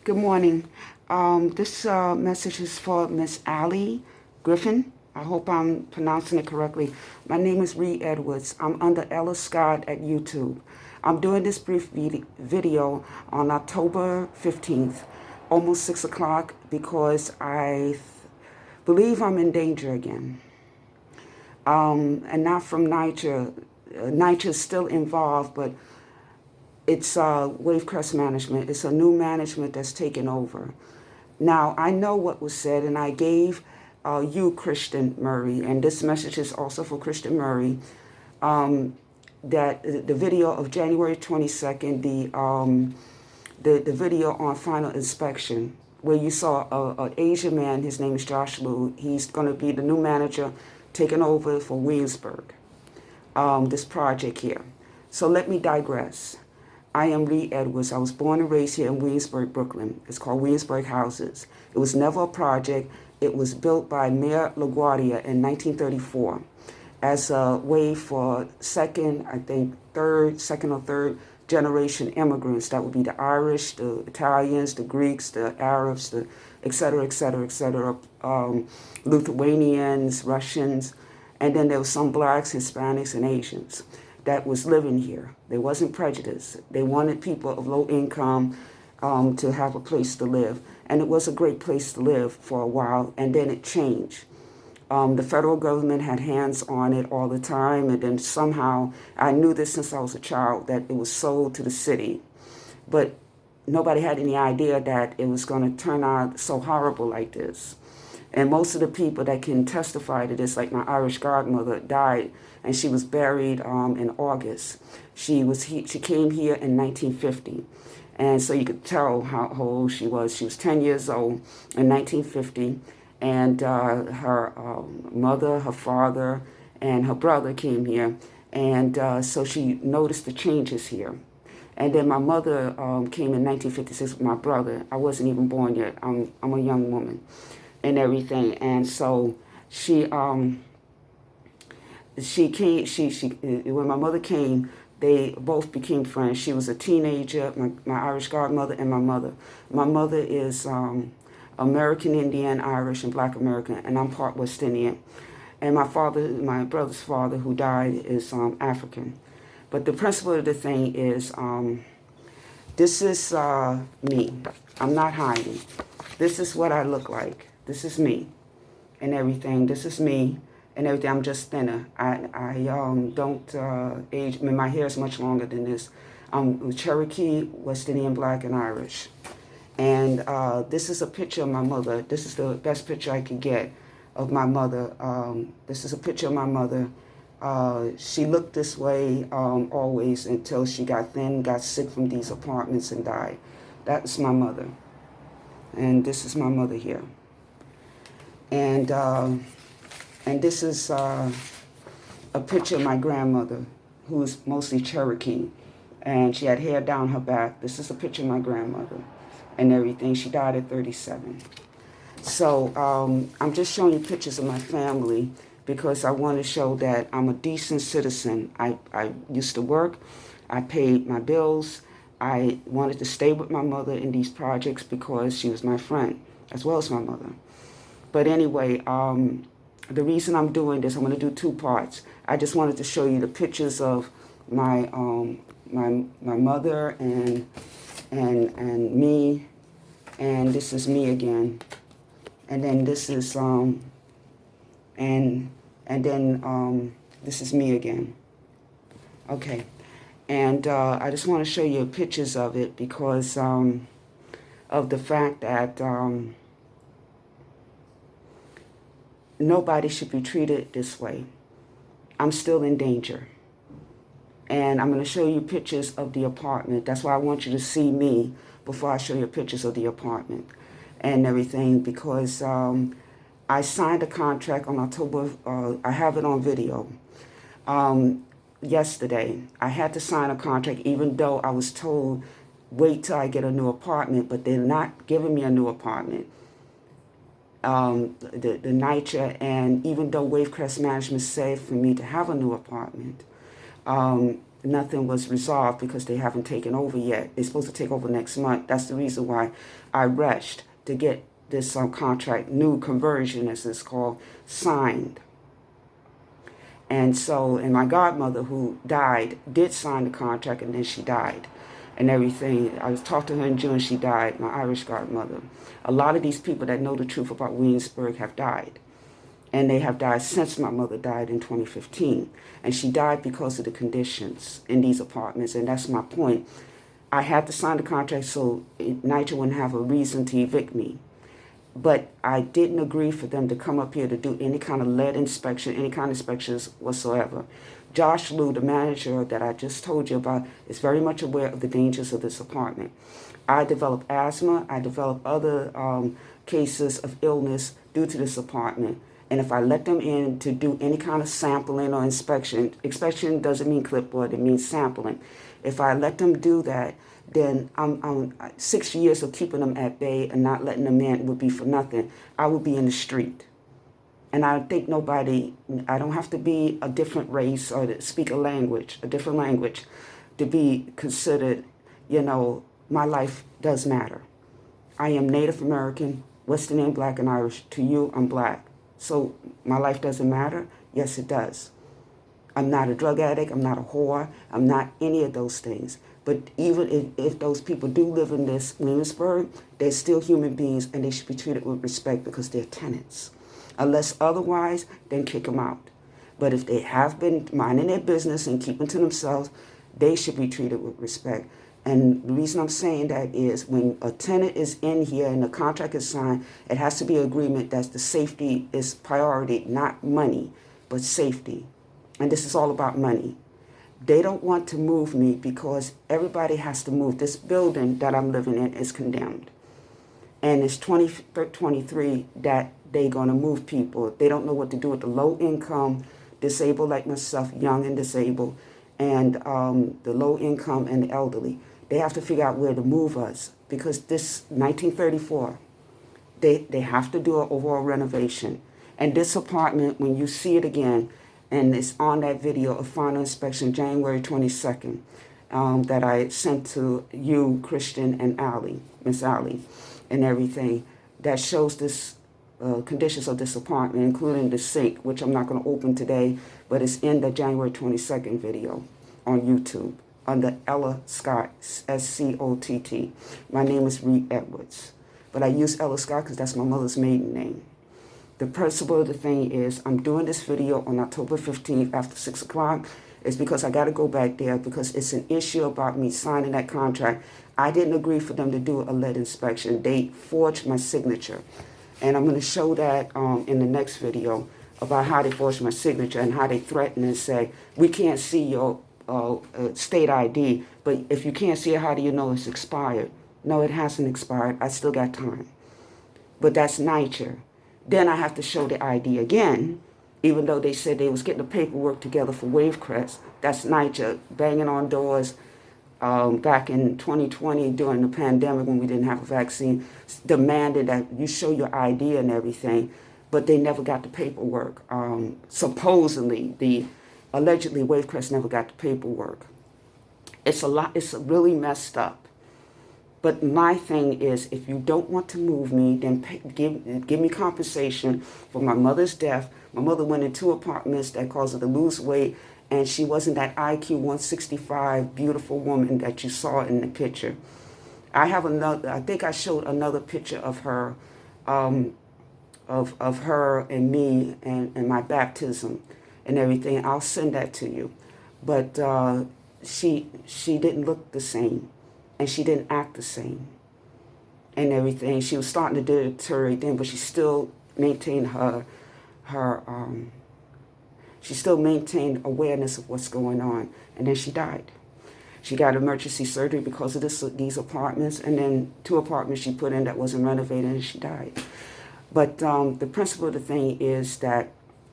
Good morning. This message is for Miss Allie Griffin. I hope I'm pronouncing it correctly. My name is Reed Edwards. I'm under Ella Scott at YouTube. I'm doing this brief video on October 15th, almost 6 o'clock, because I believe I'm in danger again. And not from Niger. Niger is still involved, but it's Wavecrest management. It's a new management that's taken over. Now, I know what was said, and I gave you, Christian Murray, and this message is also for Christian Murray, that the video of January 22nd, the video on final inspection, where you saw an Asian man, his name is Josh Liu. He's going to be the new manager taking over for Williamsburg, this project here. So let me digress. I am Reed Edwards. I was born and raised here in Williamsburg, Brooklyn. It's called Williamsburg Houses. It was never a project. It was built by Mayor LaGuardia in 1934 as a way for second or third generation immigrants. That would be the Irish, the Italians, the Greeks, the Arabs, the et cetera, Lithuanians, Russians, and then there was some blacks, Hispanics, and Asians that was living here. There wasn't prejudice. They wanted people of low income to have a place to live. And it was a great place to live for a while, and then it changed. The federal government had hands on it all the time, and then somehow, I knew this since I was a child, that it was sold to the city. But nobody had any idea that it was going to turn out so horrible like this. And most of the people that can testify to this, like my Irish godmother, died, and she was buried in August. She came here in 1950, and so you could tell how old she was. She was 10 years old in 1950, and her mother, her father, and her brother came here, and so she noticed the changes here. And then my mother came in 1956 with my brother. I wasn't even born yet. I'm a young woman and everything. And so she came, when my mother came, they both became friends. She was a teenager, my Irish godmother and my mother. My mother is American Indian, Irish, and Black American, and I'm part West Indian. And my brother's father, who died, is African. But the principle of the thing is, this is me. I'm not hiding. This is what I look like. This is me and everything. This is me and everything. I'm just thinner. I don't age. I mean, my hair is much longer than this. I'm Cherokee, West Indian, Black, and Irish. And this is a picture of my mother. This is the best picture I could get of my mother. This is a picture of my mother. She looked this way always until she got thin, got sick from these apartments, and died. That's my mother. And this is my mother here. And this is a picture of my grandmother, who's mostly Cherokee, and she had hair down her back. This is a picture of my grandmother and everything. She died at 37. So I'm just showing you pictures of my family because I want to show that I'm a decent citizen. I used to work. I paid my bills. I wanted to stay with my mother in these projects because she was my friend, as well as my mother. But anyway, the reason I'm doing this, I'm going to do two parts. I just wanted to show you the pictures of my my mother and me, and this is me again, and then this is and then this is me again. Okay, and I just want to show you pictures of it because of the fact that nobody should be treated this way. I'm still in danger. And I'm going to show you pictures of the apartment. That's why I want you to see me before I show you pictures of the apartment and everything, because I signed a contract on October, I have it on video, yesterday. I had to sign a contract even though I was told, wait till I get a new apartment, but they're not giving me a new apartment. The NYCHA, and even though Wavecrest Management said for me to have a new apartment, nothing was resolved because they haven't taken over yet. They're supposed to take over next month. That's the reason why I rushed to get this contract, new conversion as it's called, signed. And so, and my godmother who died did sign the contract, and then she died and everything. I was talking to her in June, she died, my Irish godmother. A lot of these people that know the truth about Williamsburg have died. And they have died since my mother died in 2015. And she died because of the conditions in these apartments. And that's my point. I had to sign the contract so NYCHA wouldn't have a reason to evict me. But I didn't agree for them to come up here to do any kind of lead inspection, any kind of inspections whatsoever. Josh Liu, the manager that I just told you about, is very much aware of the dangers of this apartment. I developed asthma. I developed other cases of illness due to this apartment. And if I let them in to do any kind of sampling or inspection doesn't mean clipboard, it means sampling. If I let them do that, then 6 years of keeping them at bay and not letting them in would be for nothing. I would be in the street. And I think I don't have to be a different race or to speak a different language to be considered, my life does matter. I am Native American, West Indian, Black, and Irish. To you, I'm Black. So my life doesn't matter? Yes, it does. I'm not a drug addict. I'm not a whore. I'm not any of those things. But even if those people do live in this Williamsburg, they're still human beings, and they should be treated with respect because they're tenants. Unless otherwise, then kick them out. But if they have been minding their business and keeping to themselves, they should be treated with respect. And the reason I'm saying that is when a tenant is in here and the contract is signed, it has to be an agreement that the safety is priority, not money, but safety. And this is all about money. They don't want to move me because everybody has to move. This building that I'm living in is condemned. And it's 2023 that they're going to move people. They don't know what to do with the low income, disabled like myself, young and disabled, and the low income and the elderly. They have to figure out where to move us because this 1934, they have to do an overall renovation. And this apartment, when you see it again, and it's on that video of final inspection, January 22nd, that I sent to you, Christian, and Allie, Miss Allie, and everything, that shows this conditions of this apartment, including the sink, which I'm not going to open today, but it's in the January 22nd video on YouTube under Ella Scott, S-C-O-T-T. My name is Reed Edwards, but I use Ella Scott because that's my mother's maiden name. The principle of the thing is I'm doing this video on October 15th after 6 o'clock. It's because I got to go back there because it's an issue about me signing that contract. I didn't agree for them to do a lead inspection. They forged my signature. And I'm going to show that in the next video about how they forged my signature and how they threaten and say, we can't see your state ID, but if you can't see it, how do you know it's expired? No, it hasn't expired. I still got time. But that's NYCHA. Then I have to show the ID again, even though they said they was getting the paperwork together for Wavecrest. That's NYCHA banging on doors back in 2020 during the pandemic when we didn't have a vaccine, demanded that you show your ID and everything, but they never got the paperwork. Supposedly, allegedly Wavecrest never got the paperwork. It's really messed up. But my thing is, if you don't want to move me, then give me compensation for my mother's death. My mother went in 2 apartments that caused her to lose weight, and she wasn't that IQ 165 beautiful woman that you saw in the picture. I think I showed another picture of her, of her and me and my baptism and everything. I'll send that to you. But she didn't look the same. And she didn't act the same and everything. She was starting to deteriorate then, but she still maintained she still maintained awareness of what's going on. And then she died. She got emergency surgery because of these apartments, and then 2 apartments she put in that wasn't renovated, and she died. But the principle of the thing is that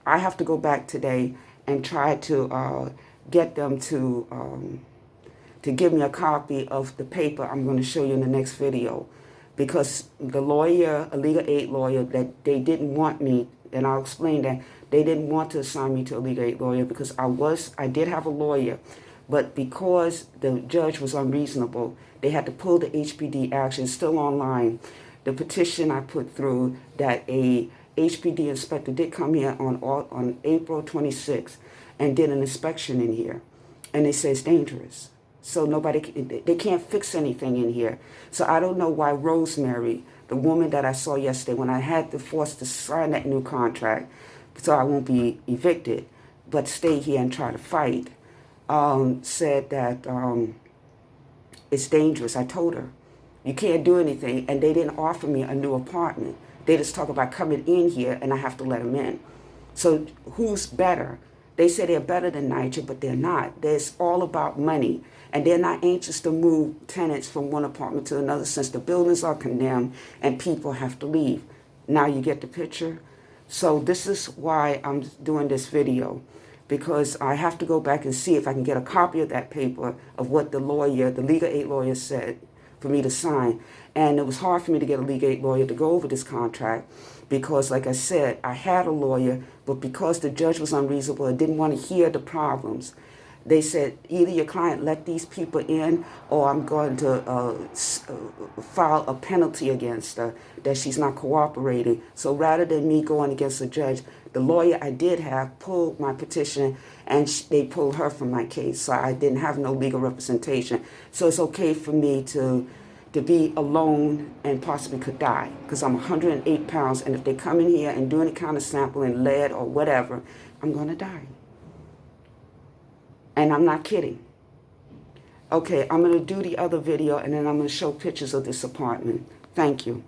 I have to go back today and try to get them to give me a copy of the paper I'm going to show you in the next video, because the lawyer, a legal aid lawyer, that they didn't want me, and I'll explain that, they didn't want to assign me to a legal aid lawyer because I did have a lawyer, But because the judge was unreasonable, they had to pull the HPD action. It's still online. The petition I put through that a HPD inspector did come here on April 26th and did an inspection in here. And they say it's dangerous. So they can't fix anything in here. So I don't know why Rosemary, the woman that I saw yesterday when I had to force to sign that new contract so I won't be evicted, but stay here and try to fight, said that it's dangerous. I told her, you can't do anything. And they didn't offer me a new apartment. They just talk about coming in here and I have to let them in. So who's better? They say they're better than Niger, but they're not. It's all about money. And they're not anxious to move tenants from one apartment to another since the buildings are condemned and people have to leave. Now you get the picture? So this is why I'm doing this video, because I have to go back and see if I can get a copy of that paper of what the lawyer, the legal aid lawyer said for me to sign. And it was hard for me to get a legal aid lawyer to go over this contract because, like I said, I had a lawyer, but because the judge was unreasonable and didn't want to hear the problems, they said, either your client let these people in or I'm going to file a penalty against her that she's not cooperating. So rather than me going against the judge, the lawyer I did have pulled my petition and they pulled her from my case. So I didn't have no legal representation. So it's okay for me to be alone and possibly could die because I'm 108 pounds. And if they come in here and do any kind of sampling, lead or whatever, I'm going to die. And I'm not kidding. Okay, I'm going to do the other video and then I'm going to show pictures of this apartment. Thank you.